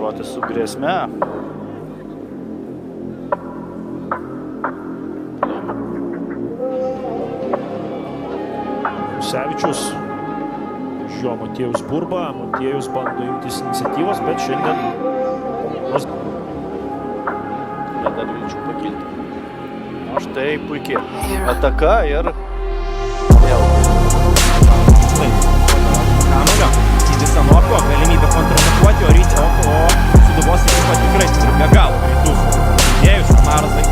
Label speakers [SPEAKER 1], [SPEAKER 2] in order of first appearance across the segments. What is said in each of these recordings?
[SPEAKER 1] susidoroti su grėsme.
[SPEAKER 2] Musevičius, iš jo Motiejus Burba. Motiejus bando imtis iniciatyvos, bet šiandien
[SPEAKER 1] Dar vilčių pakilti. O štai puikiai ataka ir vėl.
[SPEAKER 3] Kamulio, Didis Anopio, galimybė kontratakuoti, o Sūduvos ekipa tikrai turi be galo greitus žaidėjus, Marzai.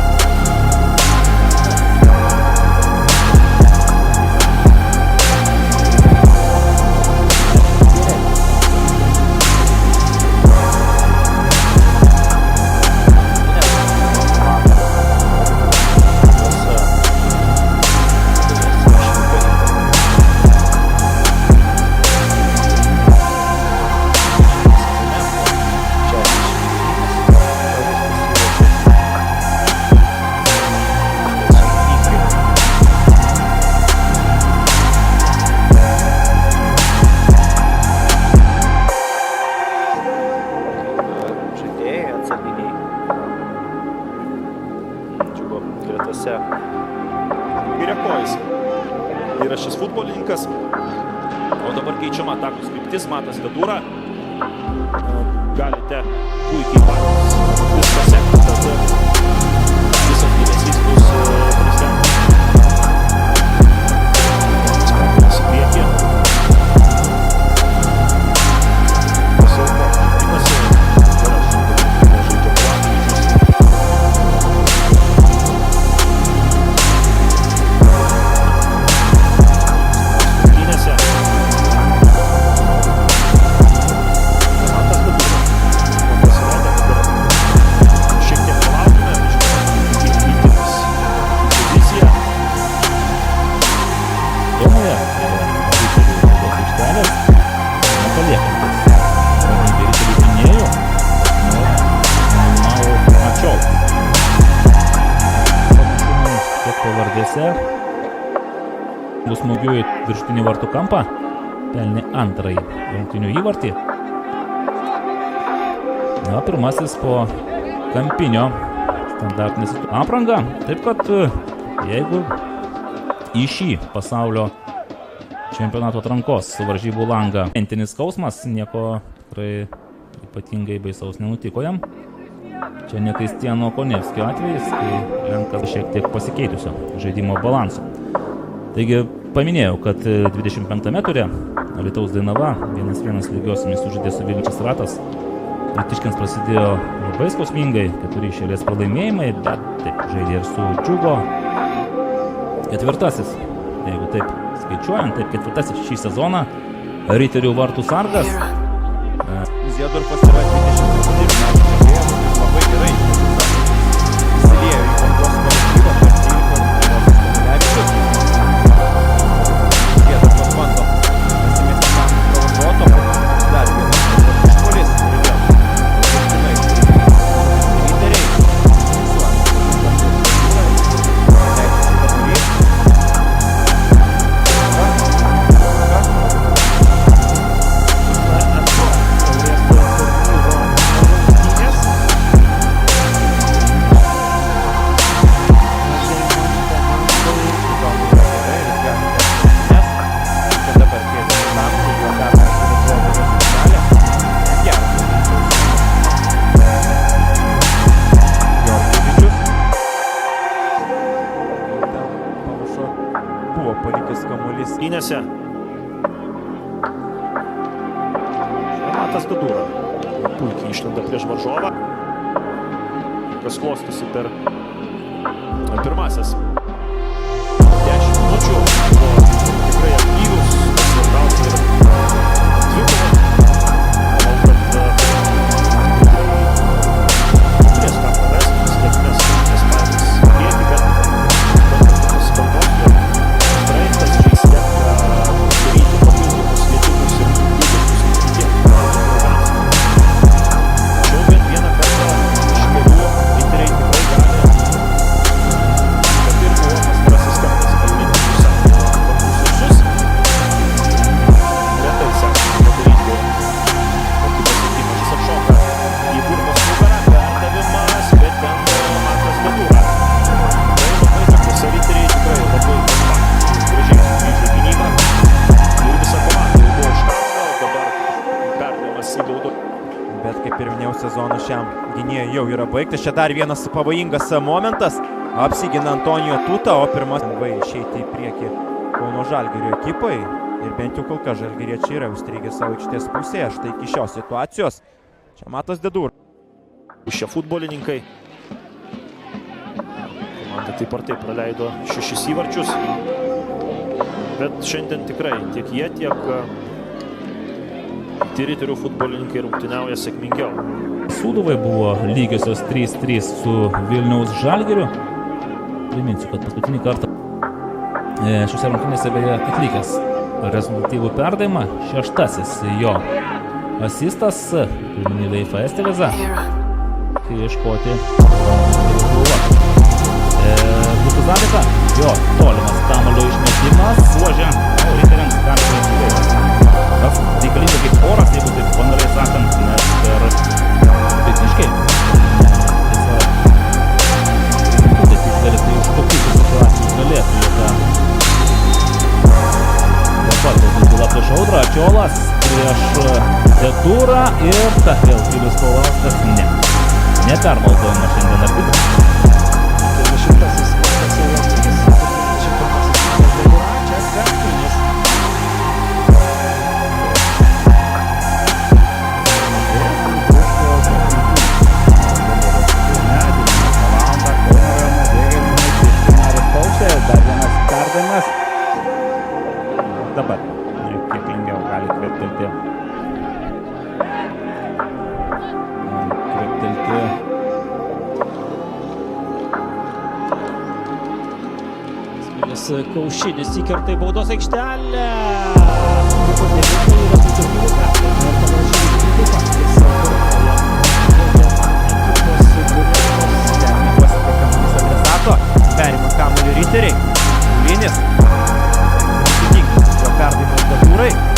[SPEAKER 2] Giriakojas yra šis futbolininkas, o dabar keičiama atakos kryptis. Matas Gadūra. Galite puikiai patys viską sekti, tad visas dėmesys bus prezidentui. Skambinasi priekį. Pasilko, žaidimasi. Yra žaidžia Platovičius.
[SPEAKER 4] Bus smūgiu į viršutinį vartų kampą, pelnė antrąjį rungtynių įvartį. Na, pirmasis po kampinio standartinės apranga. Taip kad jeigu į šį pasaulio čempionato atrankos varžybų langą entinis skausmas, nieko tikrai ypatingai baisaus nenutiko jam. Čia ne Kristiano Konevskio atvejis, kai Lenkas šiek tiek pasikeitusio žaidimo balanso. Taigi paminėjau, kad 25 ture Alytaus Dainava 1-1 lygiosiomis sužaidė su Vilnius Ratas. Alytiškiams prasidėjo labai skausmingai, 4 iš eilės pralaimėjimai, bet taip žaidė ir su Džiugo. Ketvirtasis, jeigu taip skaičiuojant, taip ketvirtasis šį sezoną Riterių vartų sargas.
[SPEAKER 3] Ziedorfas yra 27 metų žaidėjas, labai gerai įsiliejo į bangos kolektyvą, Ziedorfas bando pasimesti tam pravažuoto, dar vienas išpuolis ir vėl Riteriai
[SPEAKER 2] Gynėse. Matas Gadūra. Puikiai išlenda prieš varžovą. Kas klostosi per pirmasis 10 minučių. Buvo tikrai aktyvus. Svarbiausia yra dvikovą. Manau, kad turės ką prarasti. Vis tiek mes patys prieki, bet pasikartosiu, jog projektas žais tiek daryti papildomus lietimus ir įdėtus kitiem draugams. Tačiau bent vieną kartą iš kelių Riteriai tikrai gali, kad ir buvo pastarasis kartas kelias į baudo.
[SPEAKER 3] Bet kaip ir minėjau, sezonas šiam gynėjui jau yra baigtas. Čia dar vienas pavojingas momentas. Apsigina Antonijo Tuta, o pirmas lengvai išeiti į priekį Kauno Žalgirio ekipai. Ir bent jau kol kas žalgiriečiai yra užstrigę savo aikštės pusėje. Štai iki šios situacijos. Čia Matas Dedur.
[SPEAKER 2] Šie futbolininkai. Komanda taip ar taip praleido 6 įvarčius. Bet šiandien tikrai tiek jie, tiek kiti Riterių futbolininkai rungtyniauja sėkmingiau.
[SPEAKER 4] Sūduvai buvo lygiosios 3-3 su Vilniaus Žalgiriu. Priminsiu, kad paskutinį kartą šiuose rungtynėse beje atlikęs rezultatyvų perdavimą. 6. jo asistas, pirminį Leifą Estelezą, kai ieškoti būtų Zavika. Jo tolimas kamuolio išmetimas. Suožė, o Riteriams gali tas reikalinga kaip oras, jeigu taip banaliai sakant, nes per techniškai tiesiog taip išgalėtų iš kokių situacijų galėtų jėga. Dabar galbūt byla prieš Audrą, Čiolas prieš Dedurą ir ta vėl Julius Paulauskas nepernaudojama šiandien arbitras. Dabar kiek lengviau gali kveptelti.
[SPEAKER 2] Smilis Kaušinis įkerta į baudos aikštelę.
[SPEAKER 3] Perima kamuolį Riteriai. Vinis. Perdavimas Dedūrai.